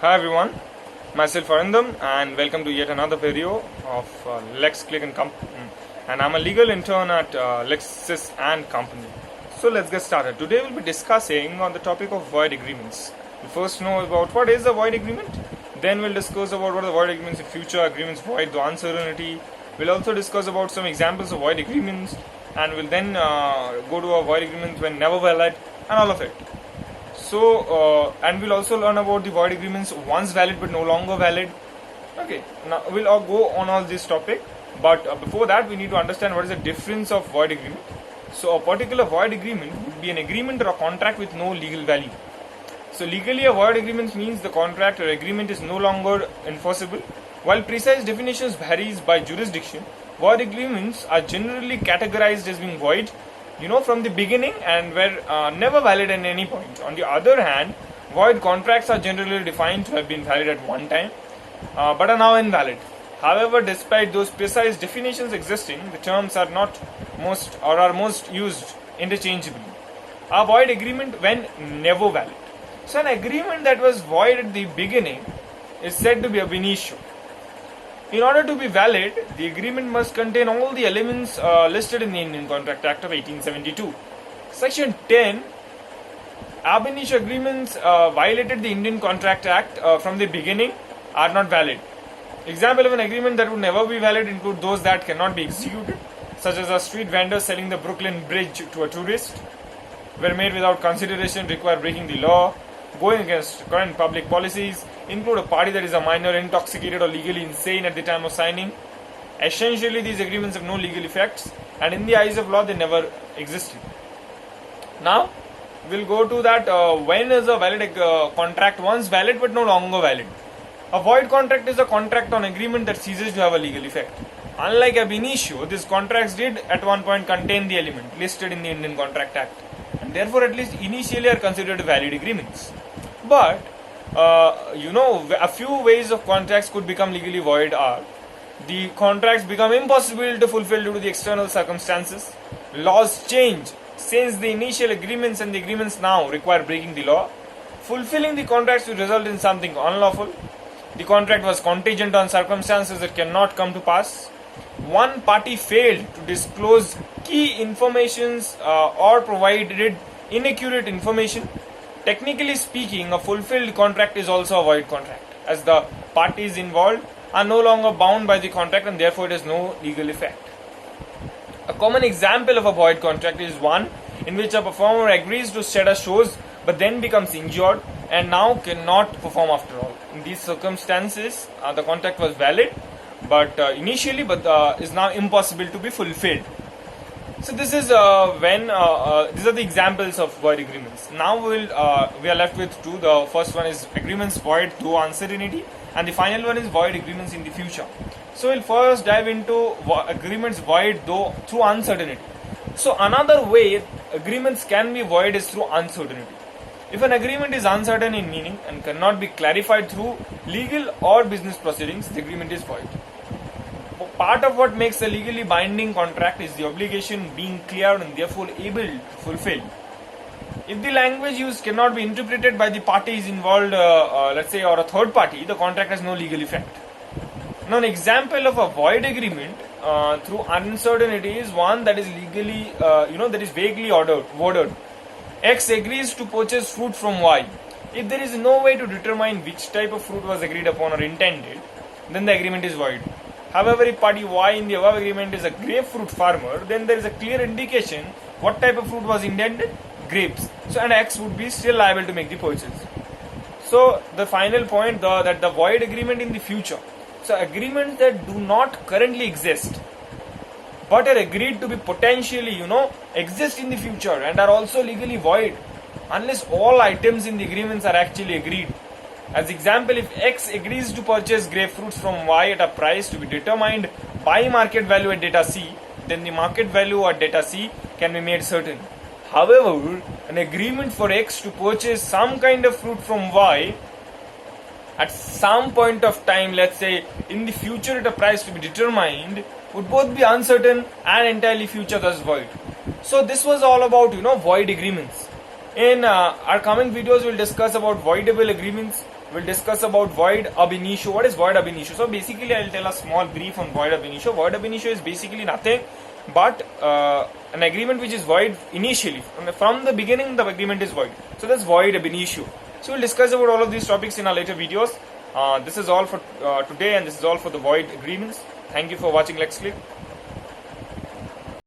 Hi everyone, myself Arindam and welcome to yet another video of Lexcliq and Company, and I'm a legal intern at LEXIS and Company. So let's get started. Today we'll be discussing on the topic of void agreements. We'll first know about what is a void agreement, then we'll discuss about what are the void agreements in future, agreements void, the uncertainty. We'll also discuss about some examples of void agreements, and we'll then go to a void agreement when never valid and all of it. So, and we'll also learn about the void agreements once valid but no longer valid. Okay, now we'll all go on all this topic, but before that we need to understand what is the difference of void agreement. So a particular void agreement would be an agreement or a contract with no legal value. So legally a void agreement means the contract or agreement is no longer enforceable. While precise definitions varies by jurisdiction, void agreements are generally categorized as being void from the beginning and were never valid at any point. On the other hand, void contracts are generally defined to have been valid at one time but are now invalid. However, despite those precise definitions existing, the terms are most used interchangeably. A void agreement when never valid. So an agreement that was void at the beginning is said to be ab initio. In order to be valid, the agreement must contain all the elements listed in the Indian Contract Act of 1872. Section 10, ab initio agreements violated the Indian Contract Act from the beginning are not valid. Example of an agreement that would never be valid include those that cannot be executed, such as a street vendor selling the Brooklyn Bridge to a tourist, were made without consideration, require breaking the law, going against current public policies, include a party that is a minor, intoxicated or legally insane at the time of signing. Essentially, these agreements have no legal effects and in the eyes of law they never existed. Now, we'll go to that when is a valid contract once valid but no longer valid. A void contract is a contract on agreement that ceases to have a legal effect. Unlike ab initio, these contracts did at one point contain the element listed in the Indian Contract Act and therefore at least initially are considered valid agreements. But a few ways of contracts could become legally void are: the contracts become impossible to fulfill due to the external circumstances, laws change since the initial agreements and the agreements now require breaking the law, fulfilling the contracts will result in something unlawful, the contract was contingent on circumstances that cannot come to pass, one party failed to disclose key informations or provided inaccurate information. Technically speaking, a fulfilled contract is also a void contract, as the parties involved are no longer bound by the contract and therefore it has no legal effect. A common example of a void contract is one in which a performer agrees to set a shows but then becomes injured and now cannot perform after all. In these circumstances, the contract was valid initially but is now impossible to be fulfilled. So this is these are the examples of void agreements. Now we are left with two. The first one is agreements void through uncertainty, and the final one is void agreements in the future. So we'll first dive into agreements void through uncertainty. So another way agreements can be void is through uncertainty. If an agreement is uncertain in meaning and cannot be clarified through legal or business proceedings, the agreement is void. Part of what makes a legally binding contract is the obligation being clear and therefore able to fulfill. If the language used cannot be interpreted by the parties involved, let's say, or a third party, the contract has no legal effect. Now, an example of a void agreement through uncertainty is one that is legally, that is vaguely worded. X agrees to purchase fruit from Y. If there is no way to determine which type of fruit was agreed upon or intended, then the agreement is void. However, if party Y in the above agreement is a grapefruit farmer, then there is a clear indication what type of fruit was intended, grapes. So, and X would be still liable to make the purchase. So, the final point that the void agreement in the future. So, agreements that do not currently exist, but are agreed to be potentially, exist in the future and are also legally void unless all items in the agreements are actually agreed. As example, if X agrees to purchase grapefruits from Y at a price to be determined by market value at data C, then the market value at data C can be made certain. However, an agreement for X to purchase some kind of fruit from Y at some point of time, let's say in the future at a price to be determined, would both be uncertain and entirely future, thus void. So this was all about void agreements. In our coming videos, we'll discuss about voidable agreements, We'll discuss about void ab initio. What is void ab initio? So basically, I'll tell a small brief on void ab initio. Void ab initio is basically nothing but an agreement which is void initially. From the beginning, the agreement is void. So that's void ab initio. So we'll discuss about all of these topics in our later videos. This is all for today, and this is all for the void agreements. Thank you for watching Lexcliq.